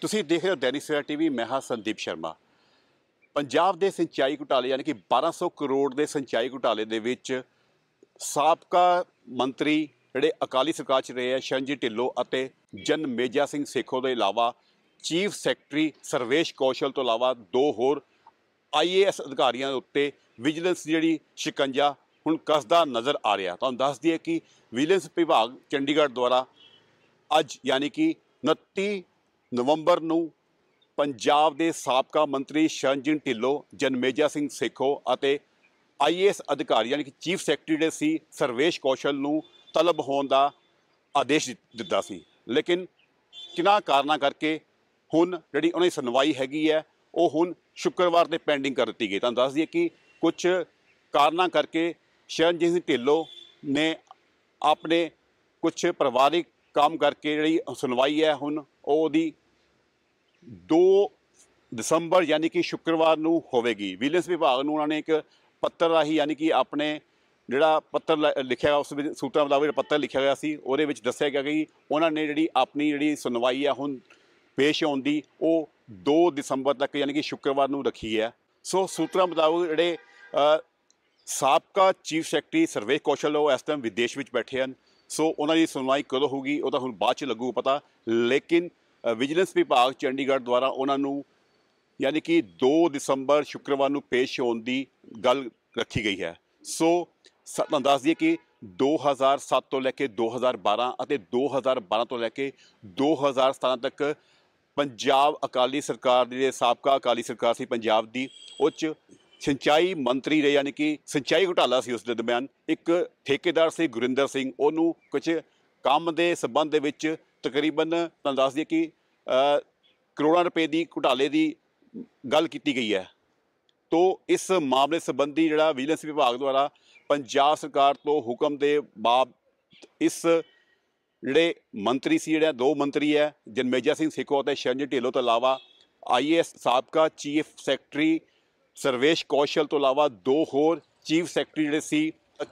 ਤੁਸੀਂ ਦੇਖ ਰਹੇ ਹੋ दैनिक सवेरा टीवी। मैं हाँ संदीप शर्मा। पंजाब ਦੇ ਸਿੰਚਾਈ ਘੁਟਾਲੇ यानी कि 1200 ਕਰੋੜ ਦੇ ਸਿੰਚਾਈ ਘੁਟਾਲੇ ਦੇ ਵਿੱਚ ਸਾਬਕਾ ਮੰਤਰੀ ਜਿਹੜੇ ਅਕਾਲੀ ਸਰਕਾਰ 'ਚ ਰਹੇ ਆ ਸ਼ਰਨਜੀਤ ਢਿੱਲੋਂ ਅਤੇ ਜਨਮੇਜਾ ਸਿੰਘ ਸੇਖੋਂ ਦੇ ਇਲਾਵਾ ਚੀਫ ਸੈਕਟਰੀ ਸਰਵੇਸ਼ ਕੌਸ਼ਲ ਤੋਂ ਇਲਾਵਾ ਦੋ ਹੋਰ IAS ਅਧਿਕਾਰੀਆਂ ਦੇ ਉੱਤੇ ਵਿਜੀਲੈਂਸ ਜਿਹੜੀ ਸ਼ਿਕੰਜਾ ਹੁਣ ਕੱਸਦਾ ਨਜ਼ਰ ਆ ਰਿਹਾ। ਤੁਹਾਨੂੰ ਦੱਸ ਦਈਏ ਕਿ ਵਿਜੀਲੈਂਸ ਵਿਭਾਗ ਚੰਡੀਗੜ੍ਹ ਦੁਆਰਾ ਅੱਜ यानी कि 29 ਨਵੰਬਰ ਨੂੰ ਪੰਜਾਬ ਦੇ ਸਾਬਕਾ ਮੰਤਰੀ ਸ਼ਰਨਜੀਤ ਢਿੱਲੋਂ ਜਨਮੇਜਾ ਸਿੰਘ ਸੇਖੋਂ ਅਤੇ IAS ਅਧਿਕਾਰੀ यानी कि ਚੀਫ ਸੈਕਟਰੀ ਜਿਹੜੇ ਸੀ ਸਰਵੇਸ਼ ਕੌਸ਼ਲ ਨੂੰ ਤਲਬ ਹੋਣ ਦਾ ਆਦੇਸ਼ ਦਿੱਤਾ ਸੀ। ਲੇਕਿਨ ਕਿਨਾਂ ਕਾਰਨਾਂ ਕਰਕੇ ਹੁਣ ਜਿਹੜੀ ਉਹਨਾਂ ਦੀ ਸੁਣਵਾਈ ਹੈਗੀ ਹੈ ਉਹ ਹੁਣ ਸ਼ੁੱਕਰਵਾਰ ਤੇ ਪੈਂਡਿੰਗ ਕਰ ਦਿੱਤੀ ਗਈ। ਤੁਹਾਨੂੰ ਦੱਸ ਦਈਏ ਕਿ ਕੁਝ ਕਾਰਨਾਂ ਕਰਕੇ ਸ਼ਰਨਜੀਤ ਸਿੰਘ ਢਿੱਲੋਂ ਨੇ ਆਪਣੇ ਕੁਝ ਪਰਿਵਾਰਿਕ ਕੰਮ ਕਰਕੇ ਜਿਹੜੀ ਸੁਣਵਾਈ ਹੈ ਹੁਣ ਉਹਦੀ 2 ਦਸੰਬਰ यानी कि शुक्रवार ਨੂੰ ਹੋਵੇਗੀ। ਵਿਜੀਲੈਂਸ ਵਿਭਾਗ ਨੂੰ ਉਹਨਾਂ ਨੇ ਇੱਕ ਪੱਤਰ ਰਾਹੀਂ यानी कि ਆਪਣੇ ਜਿਹੜਾ ਪੱਤਰ ਲਿਖਿਆ ਉਸ ਵਿੱਚ ਸੂਤਰਾਂ ਮੁਤਾਬਕ ਜਿਹੜਾ ਪੱਤਰ ਲਿਖਿਆ ਗਿਆ ਸੀ ਉਹਦੇ ਵਿੱਚ ਦੱਸਿਆ ਗਿਆ ਕਿ ਉਹਨਾਂ ਨੇ ਜਿਹੜੀ ਆਪਣੀ ਜਿਹੜੀ ਸੁਣਵਾਈ ਆ ਹੁਣ ਪੇਸ਼ ਹੋਣ ਦੀ ਉਹ 2 ਦਸੰਬਰ ਤੱਕ यानी कि शुक्रवार ਨੂੰ ਰੱਖੀ ਹੈ। ਸੋ ਸੂਤਰਾਂ ਮੁਤਾਬਕ ਜਿਹੜੇ ਸਾਬਕਾ ਚੀਫ ਸੈਕਟਰੀ ਸਰਵੇਸ਼ ਕੌਸ਼ਲ ਉਹ ਇਸ ਟਾਈਮ ਵਿਦੇਸ਼ ਵਿੱਚ ਬੈਠੇ ਹਨ। ਸੋ ਉਹਨਾਂ ਦੀ ਸੁਣਵਾਈ ਕਦੋਂ ਹੋਊਗੀ ਉਹ ਤਾਂ ਹੁਣ ਬਾਅਦ 'ਚ ਲੱਗੂ ਪਤਾ। ਲੇਕਿਨ ਵਿਜੀਲੈਂਸ ਵਿਭਾਗ ਚੰਡੀਗੜ੍ਹ ਦੁਆਰਾ ਉਹਨਾਂ ਨੂੰ यानी कि 2 ਦਸੰਬਰ ਸ਼ੁੱਕਰਵਾਰ ਨੂੰ ਪੇਸ਼ ਹੋਣ ਦੀ ਗੱਲ ਰੱਖੀ ਗਈ ਹੈ। ਸੋ ਤੁਹਾਨੂੰ ਦੱਸ ਦਈਏ ਕਿ 2007 ਤੋਂ ਲੈ ਕੇ 2012 ਅਤੇ 2012 ਤੋਂ ਲੈ ਕੇ 2017 ਤੱਕ ਪੰਜਾਬ ਅਕਾਲੀ ਸਰਕਾਰ ਦੀ ਸਾਬਕਾ ਅਕਾਲੀ ਸਰਕਾਰ ਸੀ ਪੰਜਾਬ ਦੀ ਉਹ 'ਚ ਸਿੰਚਾਈ ਮੰਤਰੀ ਰਹੇ यानी कि ਸਿੰਚਾਈ ਘੁਟਾਲਾ ਸੀ। ਉਸ ਦੇ ਦਰਮਿਆਨ ਇੱਕ ਠੇਕੇਦਾਰ ਸੀ ਗੁਰਿੰਦਰ ਸਿੰਘ, ਉਹਨੂੰ ਕੁਝ ਕੰਮ ਦੇ ਸੰਬੰਧ ਦੇ ਵਿੱਚ ਤਕਰੀਬਨ ਤੁਹਾਨੂੰ ਦੱਸ ਦਈਏ ਕਿ ਕਰੋੜਾਂ ਰੁਪਏ ਦੀ ਘੁਟਾਲੇ ਦੀ ਗੱਲ ਕੀਤੀ ਗਈ ਹੈ। ਤੋ ਇਸ ਮਾਮਲੇ ਸੰਬੰਧੀ ਜਿਹੜਾ ਵਿਜੀਲੈਂਸ ਵਿਭਾਗ ਦੁਆਰਾ ਪੰਜਾਬ ਸਰਕਾਰ ਤੋਂ ਹੁਕਮ ਦੇ ਬਾਅਦ ਇਸ ਜਿਹੜੇ ਮੰਤਰੀ ਸੀ ਜਿਹੜੇ 2 ਮੰਤਰੀ ਹੈ ਜਨਮੇਜਾ ਸਿੰਘ ਸੇਖੋਂ ਅਤੇ ਸ਼ਰਨਜੀਤ ਢਿੱਲੋਂ ਤੋਂ ਇਲਾਵਾ IAS ਸਾਬਕਾ ਚੀਫ ਸੈਕਟਰੀ ਸਰਵੇਸ਼ ਕੌਸ਼ਲ ਤੋਂ ਇਲਾਵਾ 2 ਹੋਰ ਚੀਫ ਸੈਕਟਰੀ ਜਿਹੜੇ ਸੀ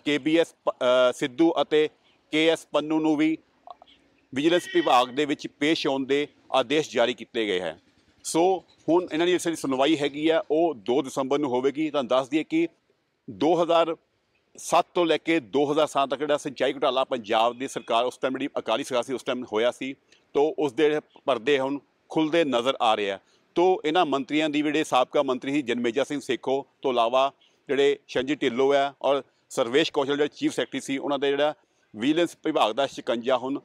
KBS ਸਿੱਧੂ ਅਤੇ KS ਪੰਨੂ ਨੂੰ ਵੀ ਵਿਜੀਲੈਂਸ ਵਿਭਾਗ ਦੇ ਵਿੱਚ ਪੇਸ਼ ਹੋਣ ਦੇ ਆਦੇਸ਼ ਜਾਰੀ ਕੀਤੇ ਗਏ ਹੈ। ਸੋ ਹੁਣ ਇਹਨਾਂ ਦੀ ਜਿਹੜੀ ਸੁਣਵਾਈ ਹੈਗੀ ਆ ਉਹ 2 ਦਸੰਬਰ ਨੂੰ ਹੋਵੇਗੀ। ਤੁਹਾਨੂੰ ਦੱਸ ਦਈਏ ਕਿ 2007 ਤੋਂ ਲੈ ਕੇ 2007 ਤੱਕ ਜਿਹੜਾ ਸਿੰਚਾਈ ਘੁਟਾਲਾ ਪੰਜਾਬ ਦੀ ਸਰਕਾਰ ਉਸ ਟਾਈਮ ਜਿਹੜੀ ਅਕਾਲੀ ਸਰਕਾਰ ਸੀ ਉਸ ਟਾਈਮ ਹੋਇਆ ਸੀ ਤੋ ਉਸ ਦੇ ਪਰਦੇ ਹੁਣ ਖੁੱਲ੍ਹਦੇ ਨਜ਼ਰ ਆ ਰਹੇ ਆ। ਤੋ ਇਹਨਾਂ ਮੰਤਰੀਆਂ ਦੀ ਜਿਹੜੇ ਸਾਬਕਾ ਮੰਤਰੀ ਸੀ ਜਨਮੇਜਾ ਸਿੰਘ ਸੇਖੋਂ ਤੋਂ ਇਲਾਵਾ ਜਿਹੜੇ ਸ਼ਰਨਜੀਤ ਢਿੱਲੋਂ ਹੈ ਔਰ ਸਰਵੇਸ਼ ਕੌਸ਼ਲ ਜਿਹੜੇ ਚੀਫ ਸੈਕਟਰੀ ਸੀ ਉਹਨਾਂ ਦੇ ਜਿਹੜਾ ਵਿਜੀਲੈਂਸ ਵਿਭਾਗ ਦਾ ਸ਼ਿਕੰਜਾ ਹੁਣ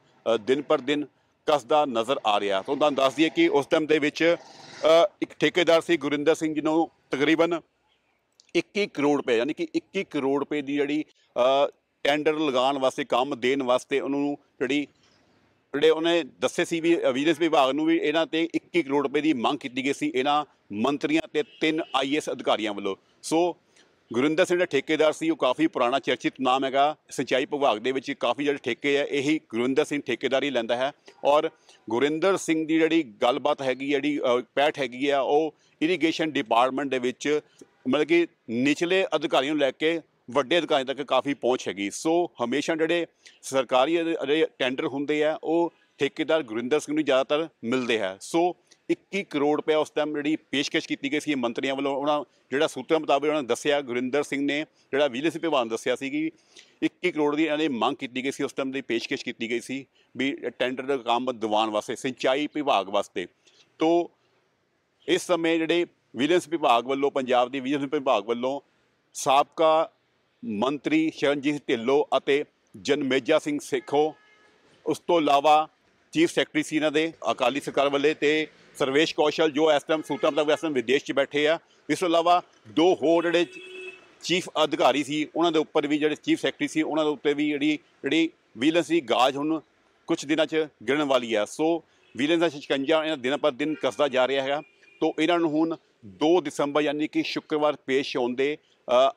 ਦਿਨ ਪਰ ਦਿਨ ਕੱਸਦਾ ਨਜ਼ਰ ਆ ਰਿਹਾ। ਤਾਂ ਤੁਹਾਨੂੰ ਦੱਸ ਦਈਏ ਕਿ ਉਸ ਟਾਈਮ ਦੇ ਵਿੱਚ ਇੱਕ ਠੇਕੇਦਾਰ ਸੀ ਗੁਰਿੰਦਰ ਸਿੰਘ ਜਿਹਨੂੰ ਤਕਰੀਬਨ 21 ਕਰੋੜ ਰੁਪਏ यानी कि 21 ਕਰੋੜ ਰੁਪਏ ਦੀ ਜਿਹੜੀ ਟੈਂਡਰ ਲਗਾਉਣ ਵਾਸਤੇ ਕੰਮ ਦੇਣ ਵਾਸਤੇ ਉਹਨੂੰ ਜਿਹੜੇ ਉਹਨੇ ਦੱਸੇ ਸੀ ਵੀ ਵਿਜੀਲੈਂਸ ਵਿਭਾਗ ਨੂੰ ਵੀ ਇਹਨਾਂ 'ਤੇ 21 ਕਰੋੜ ਰੁਪਏ ਦੀ ਮੰਗ ਕੀਤੀ ਗਈ ਸੀ ਇਹਨਾਂ ਮੰਤਰੀਆਂ ਅਤੇ 3 IAS ਅਧਿਕਾਰੀਆਂ ਵੱਲੋਂ। ਸੋ ਗੁਰਿੰਦਰ ਸਿੰਘ ਜਿਹੜਾ ਠੇਕੇਦਾਰ ਸੀ ਉਹ ਕਾਫੀ ਪੁਰਾਣਾ ਚਰਚਿਤ ਨਾਮ ਹੈਗਾ ਸਿੰਚਾਈ ਵਿਭਾਗ ਦੇ ਵਿੱਚ। ਕਾਫੀ ਜਿਹੜੇ ਠੇਕੇ ਹੈ ਇਹੀ ਗੁਰਿੰਦਰ ਸਿੰਘ ਠੇਕੇਦਾਰੀ ਲੈਂਦਾ ਹੈ ਔਰ ਗੁਰਿੰਦਰ ਸਿੰਘ ਦੀ ਜਿਹੜੀ ਗੱਲਬਾਤ ਹੈਗੀ ਜਿਹੜੀ ਪੈਠ ਹੈਗੀ ਆ ਉਹ ਇਰੀਗੇਸ਼ਨ ਡਿਪਾਰਟਮੈਂਟ ਦੇ ਵਿੱਚ ਮਤਲਬ ਕਿ ਨਿਚਲੇ ਅਧਿਕਾਰੀਆਂ ਨੂੰ ਲੈ ਕੇ ਵੱਡੇ ਅਧਿਕਾਰੀਆਂ ਤੱਕ ਕਾਫੀ ਪਹੁੰਚ ਹੈਗੀ। ਸੋ ਹਮੇਸ਼ਾ ਜਿਹੜੇ ਸਰਕਾਰੀ ਜਿਹੜੇ ਟੈਂਡਰ ਹੁੰਦੇ ਆ ਉਹ ਠੇਕੇਦਾਰ ਗੁਰਿੰਦਰ ਸਿੰਘ ਨੂੰ ਜ਼ਿਆਦਾਤਰ ਮਿਲਦੇ ਹੈ। ਸੋ 21 ਕਰੋੜ ਰੁਪਏ ਉਸ ਟਾਈਮ ਜਿਹੜੀ ਪੇਸ਼ਕਸ਼ ਕੀਤੀ ਗਈ ਸੀ ਮੰਤਰੀਆਂ ਵੱਲੋਂ ਉਹਨਾਂ ਜਿਹੜਾ ਸੂਤਰਾਂ ਮੁਤਾਬਕ ਉਹਨਾਂ ਨੇ ਦੱਸਿਆ ਗੁਰਿੰਦਰ ਸਿੰਘ ਨੇ ਜਿਹੜਾ ਵਿਜੀਲੈਂਸ ਵਿਭਾਗ ਨੂੰ ਦੱਸਿਆ ਸੀ ਕਿ 21 ਕਰੋੜ ਦੀ ਇਹਨਾਂ ਨੇ ਮੰਗ ਕੀਤੀ ਗਈ ਸੀ ਉਸ ਟਾਈਮ ਦੀ ਪੇਸ਼ਕਸ਼ ਕੀਤੀ ਗਈ ਸੀ ਵੀ ਟੈਂਡਰ ਦਾ ਕੰਮ ਦਿਵਾਉਣ ਵਾਸਤੇ ਸਿੰਚਾਈ ਵਿਭਾਗ ਵਾਸਤੇ। ਤੋ ਇਸ ਸਮੇਂ ਜਿਹੜੇ ਵਿਜੀਲੈਂਸ ਵਿਭਾਗ ਵੱਲੋਂ ਪੰਜਾਬ ਦੀ ਵਿਜੀਲੈਂਸ ਵਿਭਾਗ ਵੱਲੋਂ ਸਾਬਕਾ ਮੰਤਰੀ ਸ਼ਰਨਜੀਤ ਢਿੱਲੋਂ ਅਤੇ ਜਨਮੇਜਾ ਸਿੰਘ ਸੇਖੋਂ ਉਸ ਤੋਂ ਇਲਾਵਾ ਚੀਫ ਸੈਕਟਰੀ ਸੀ ਇਹਨਾਂ ਦੇ ਅਕਾਲੀ ਸਰਕਾਰ ਵੱਲੇ ਅਤੇ ਸਰਵੇਸ਼ ਕੌਸ਼ਲ ਜੋ ਇਸ ਟਾਈਮ ਸੂਤਰਾਂ ਮੁਤਾਬਕ ਇਸ ਟਾਈਮ ਵਿਦੇਸ਼ 'ਚ ਬੈਠੇ ਆ। ਇਸ ਤੋਂ ਇਲਾਵਾ 2 ਹੋਰ ਜਿਹੜੇ ਚੀਫ ਅਧਿਕਾਰੀ ਸੀ ਉਹਨਾਂ ਦੇ ਉੱਪਰ ਵੀ ਜਿਹੜੇ ਚੀਫ ਸੈਕਟਰੀ ਸੀ ਉਹਨਾਂ ਦੇ ਉੱਤੇ ਵੀ ਜਿਹੜੀ ਵਿਜੀਲੈਂਸ ਦੀ ਗਾਜ ਹੁਣ ਕੁਛ ਦਿਨਾਂ 'ਚ ਗਿਰਨ ਵਾਲੀ ਆ। ਸੋ ਵਿਜੀਲੈਂਸ ਦਾ ਸ਼ਿਕੰਜਾ ਇਹਨਾਂ ਦਿਨਾਂ ਪਰ ਦਿਨ ਕੱਸਦਾ ਜਾ ਰਿਹਾ ਹੈਗਾ। ਤੋ ਇਹਨਾਂ ਨੂੰ ਹੁਣ 2 ਦਸੰਬਰ यानी कि ਸ਼ੁੱਕਰਵਾਰ ਪੇਸ਼ ਹੋਣ ਦੇ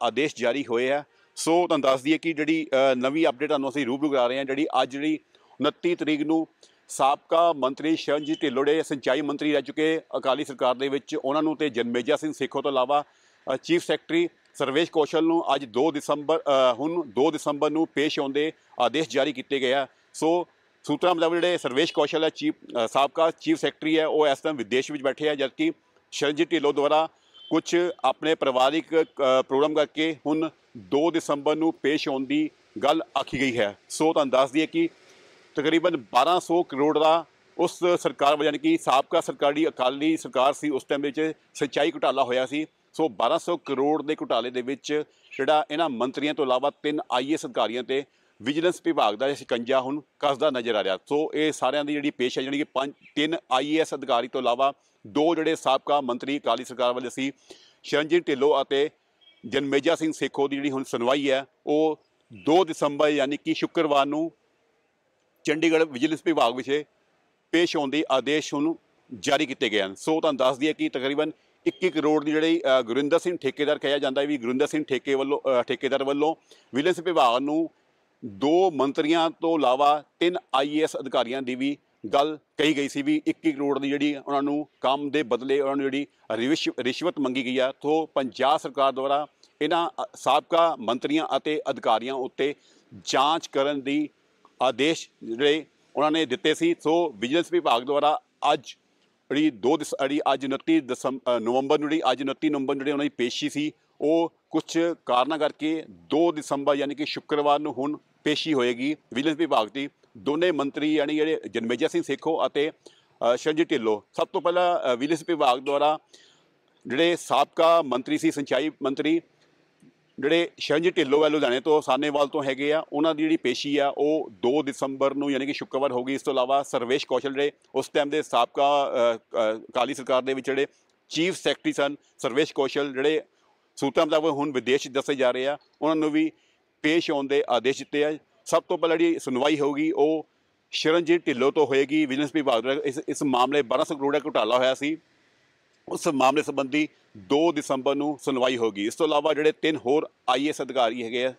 ਆਦੇਸ਼ ਜਾਰੀ ਹੋਏ ਆ। ਸੋ ਤੁਹਾਨੂੰ ਦੱਸ ਦਈਏ ਕਿ ਜਿਹੜੀ ਨਵੀਂ ਅਪਡੇਟ ਤੁਹਾਨੂੰ ਅਸੀਂ ਰੂਬਰੂ ਕਰਾ ਰਹੇ ਹਾਂ ਜਿਹੜੀ ਅੱਜ ਜਿਹੜੀ 29 ਤਰੀਕ ਨੂੰ ਸਾਬਕਾ ਮੰਤਰੀ ਸ਼ਰਨਜੀਤ ਢਿੱਲੋਂ ਜਿਹੜੇ ਸਿੰਚਾਈ ਮੰਤਰੀ ਰਹਿ ਚੁੱਕੇ ਅਕਾਲੀ ਸਰਕਾਰ ਦੇ ਵਿੱਚ ਉਹਨਾਂ ਨੂੰ ਅਤੇ ਜਨਮੇਜਾ ਸਿੰਘ ਸੇਖੋਂ ਤੋਂ ਇਲਾਵਾ ਚੀਫ ਸੈਕਟਰੀ ਸਰਵੇਸ਼ ਕੌਸ਼ਲ ਨੂੰ ਅੱਜ 2 ਦਸੰਬਰ ਨੂੰ ਪੇਸ਼ ਹੋਣ ਦੇ ਆਦੇਸ਼ ਜਾਰੀ ਕੀਤੇ ਗਏ ਆ। ਸੋ सूत्रों मुताबिक ਜਿਹੜੇ ਸਰਵੇਸ਼ ਕੌਸ਼ਲ ਹੈ ਸਾਬਕਾ ਚੀਫ ਸੈਕਟਰੀ ਹੈ ਉਹ ਇਸ ਟਾਈਮ ਵਿਦੇਸ਼ ਵਿੱਚ ਬੈਠੇ ਆ, ਜਦਕਿ ਸ਼ਰਨਜੀਤ ਢਿੱਲੋਂ ਦੁਆਰਾ ਕੁਝ ਆਪਣੇ ਪਰਿਵਾਰਿਕ ਪ੍ਰੋਗਰਾਮ ਕਰਕੇ ਹੁਣ 2 ਦਸੰਬਰ ਨੂੰ ਪੇਸ਼ ਹੋਣ ਦੀ ਗੱਲ ਆਖੀ ਗਈ ਹੈ। ਸੋ ਤੁਹਾਨੂੰ ਦੱਸ ਦਈਏ ਕਿ ਤਕਰੀਬਨ 1200 ਕਰੋੜ ਦਾ ਉਸ ਸਰਕਾਰ ਵਜ੍ਹਾ, ਯਾਨੀ ਕਿ ਸਾਬਕਾ ਸਰਕਾਰੀ ਅਕਾਲੀ ਸਰਕਾਰ ਸੀ ਉਸ ਟਾਈਮ ਵਿੱਚ ਸਿੰਚਾਈ ਘੁਟਾਲਾ ਹੋਇਆ ਸੀ। ਸੋ 1200 ਕਰੋੜ ਦੇ ਘੁਟਾਲੇ ਦੇ ਵਿੱਚ ਜਿਹੜਾ ਇਹਨਾਂ ਮੰਤਰੀਆਂ ਤੋਂ ਇਲਾਵਾ 3 IAS ਅਧਿਕਾਰੀਆਂ ਤੇ ਵਿਜੀਲੈਂਸ ਵਿਭਾਗ ਦਾ ਸ਼ਿਕੰਜਾ ਹੁਣ ਕੱਸਦਾ ਨਜ਼ਰ ਆ ਰਿਹਾ। ਸੋ ਇਹ ਸਾਰਿਆਂ ਦੀ ਜਿਹੜੀ ਪੇਸ਼ ਹੈ, ਜਿਹੜੀ ਕਿ 3 IAS ਅਧਿਕਾਰੀ ਤੋਂ ਇਲਾਵਾ 2 ਜਿਹੜੇ ਸਾਬਕਾ ਮੰਤਰੀ ਅਕਾਲੀ ਸਰਕਾਰ ਵਾਲੇ ਸੀ, ਸ਼ਰਨਜੀਤ ਢਿੱਲੋਂ ਅਤੇ ਜਨਮੇਜਾ ਸਿੰਘ ਸੇਖੋਂ ਦੀ ਜਿਹੜੀ ਹੁਣ ਸੁਣਵਾਈ ਹੈ ਉਹ 2 ਦਸੰਬਰ ਯਾਨੀ ਕਿ ਸ਼ੁੱਕਰਵਾਰ ਨੂੰ ਚੰਡੀਗੜ੍ਹ ਵਿਜੀਲੈਂਸ ਵਿਭਾਗ ਵਿੱਚ ਪੇਸ਼ ਹੋਣ ਦੇ ਆਦੇਸ਼ ਹੁਣ ਜਾਰੀ ਕੀਤੇ ਗਏ ਹਨ। ਸੋ ਤੁਹਾਨੂੰ ਦੱਸ ਦਈਏ ਕਿ ਤਕਰੀਬਨ 21 ਕਰੋੜ ਦੀ ਜਿਹੜੀ ਗੁਰਿੰਦਰ ਸਿੰਘ ਠੇਕੇਦਾਰ ਕਿਹਾ ਜਾਂਦਾ ਹੈ ਵੀ ਗੁਰਿੰਦਰ ਸਿੰਘ ਠੇਕੇਦਾਰ ਵੱਲੋਂ ਵਿਜੀਲੈਂਸ ਵਿਭਾਗ ਨੂੰ 2 ਮੰਤਰੀਆਂ ਤੋਂ ਇਲਾਵਾ 3 IAS ਅਧਿਕਾਰੀਆਂ ਦੀ ਵੀ ਗੱਲ ਕਹੀ ਗਈ ਸੀ ਵੀ 21 ਕਰੋੜ ਦੀ ਜਿਹੜੀ ਉਹਨਾਂ ਨੂੰ ਕੰਮ ਦੇ ਬਦਲੇ ਉਹਨਾਂ ਨੂੰ ਜਿਹੜੀ ਰਿਸ਼ਵਤ ਮੰਗੀ ਗਈ ਆ। ਤੋਂ ਪੰਜਾਬ ਸਰਕਾਰ ਦੁਆਰਾ ਇਹਨਾਂ ਸਾਬਕਾ ਮੰਤਰੀਆਂ ਅਤੇ ਅਧਿਕਾਰੀਆਂ ਉੱਤੇ ਜਾਂਚ ਕਰਨ ਦੀ ਆਦੇਸ਼ ਜਿਹੜੇ ਉਹਨਾਂ ਨੇ ਦਿੱਤੇ ਸੀ। ਸੋ ਵਿਜੀਲੈਂਸ ਵਿਭਾਗ ਦੁਆਰਾ ਅੱਜ ਅੱਜ 29 ਨਵੰਬਰ ਨੂੰ ਅੱਜ 29 ਨਵੰਬਰ ਨੂੰ ਜਿਹੜੀ ਉਹਨਾਂ ਦੀ ਪੇਸ਼ੀ ਸੀ ਉਹ ਕੁਝ ਕਾਰਨਾਂ ਕਰਕੇ 2 ਦਸੰਬਰ ਯਾਨੀ ਕਿ ਸ਼ੁੱਕਰਵਾਰ ਨੂੰ ਹੁਣ ਪੇਸ਼ੀ ਹੋਏਗੀ ਵਿਜੀਲੈਂਸ ਵਿਭਾਗ ਦੀ। ਦੋਨੇ ਮੰਤਰੀ ਯਾਨੀ ਜਿਹੜੇ ਜਨਮੇਜਾ ਸਿੰਘ ਸੇਖੋਂ ਅਤੇ ਸ਼ਰਨਜੀਤ ਢਿੱਲੋਂ, ਸਭ ਤੋਂ ਪਹਿਲਾਂ ਵਿਜੀਲੈਂਸ ਵਿਭਾਗ ਦੁਆਰਾ ਜਿਹੜੇ ਸਾਬਕਾ ਮੰਤਰੀ ਸੀ ਸਿੰਚਾਈ ਮੰਤਰੀ ਜਿਹੜੇ ਸ਼ਰਨਜੀਤ ਢਿੱਲੋਂ ਵੱਲ ਲੁਧਿਆਣੇ ਤੋਂ ਸਾਹਨੇਵਾਲ ਤੋਂ ਹੈਗੇ ਆ, ਉਹਨਾਂ ਦੀ ਜਿਹੜੀ ਪੇਸ਼ੀ ਆ ਉਹ 2 ਦਸੰਬਰ ਨੂੰ ਯਾਨੀ ਕਿ ਸ਼ੁੱਕਰਵਾਰ ਹੋਗੀ। ਇਸ ਤੋਂ ਇਲਾਵਾ ਸਰਵੇਸ਼ ਕੌਸ਼ਲ ਜਿਹੜੇ ਉਸ ਟਾਈਮ ਦੇ ਸਾਬਕਾ ਅਕਾਲੀ ਸਰਕਾਰ ਦੇ ਵਿੱਚ ਜਿਹੜੇ ਚੀਫ ਸੈਕਟਰੀ ਸਨ, ਸਰਵੇਸ਼ ਕੌਸ਼ਲ ਜਿਹੜੇ ਸੂਤਰਾਂ ਮੁਤਾਬਕ ਹੁਣ ਵਿਦੇਸ਼ ਦੱਸੇ ਜਾ ਰਹੇ ਆ, ਉਹਨਾਂ ਨੂੰ ਵੀ ਪੇਸ਼ ਹੋਣ ਦੇ ਆਦੇਸ਼ ਦਿੱਤੇ ਆ। ਸਭ ਤੋਂ ਪਹਿਲਾਂ ਜਿਹੜੀ ਸੁਣਵਾਈ ਹੋਊਗੀ ਉਹ ਸ਼ਰਨਜੀਤ ਢਿੱਲੋਂ ਤੋਂ ਹੋਏਗੀ। ਵਿਜੀਲੈਂਸ ਵਿਭਾਗ ਦਾ ਇਸ ਮਾਮਲੇ 1200 ਕਰੋੜ ਦਾ ਘੁਟਾਲਾ ਹੋਇਆ ਸੀ, ਉਸ ਮਾਮਲੇ ਸੰਬੰਧੀ 2 ਦਸੰਬਰ ਨੂੰ ਸੁਣਵਾਈ ਹੋਗੀ। ਇਸ ਤੋਂ ਇਲਾਵਾ ਜਿਹੜੇ 3 ਹੋਰ IAS ਅਧਿਕਾਰੀ ਹੈਗੇ ਆ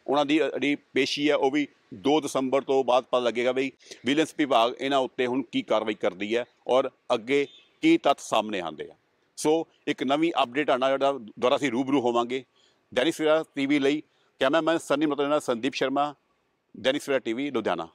ਉਹਨਾਂ ਦੀ ਜਿਹੜੀ ਪੇਸ਼ੀ ਹੈ ਉਹ ਵੀ 2 ਦਸੰਬਰ ਤੋਂ ਬਾਅਦ ਪਤਾ ਲੱਗੇਗਾ ਬਈ ਵਿਜੀਲੈਂਸ ਵਿਭਾਗ ਇਹਨਾਂ ਉੱਤੇ ਹੁਣ ਕੀ ਕਾਰਵਾਈ ਕਰਦੀ ਹੈ ਔਰ ਅੱਗੇ ਕੀ ਤੱਥ ਸਾਹਮਣੇ ਆਉਂਦੇ ਆ। ਸੋ ਇੱਕ ਨਵੀਂ ਅਪਡੇਟ ਆਉਣਾ ਜਿਹੜਾ ਦੁਆਰਾ ਅਸੀਂ ਰੂਬਰੂ ਹੋਵਾਂਗੇ। ਦੈਨਿਕ ਸਵੇਰਾ TV ਲਈ ਕੈਮਰਾਮੈਨ ਸੰਨੀ ਮਤੋਂ ਨਾਲ ਸੰਦੀਪ ਸ਼ਰਮਾ, ਦੈਨਿਕ ਸਵੇਰਾ TV ਲੁਧਿਆਣਾ।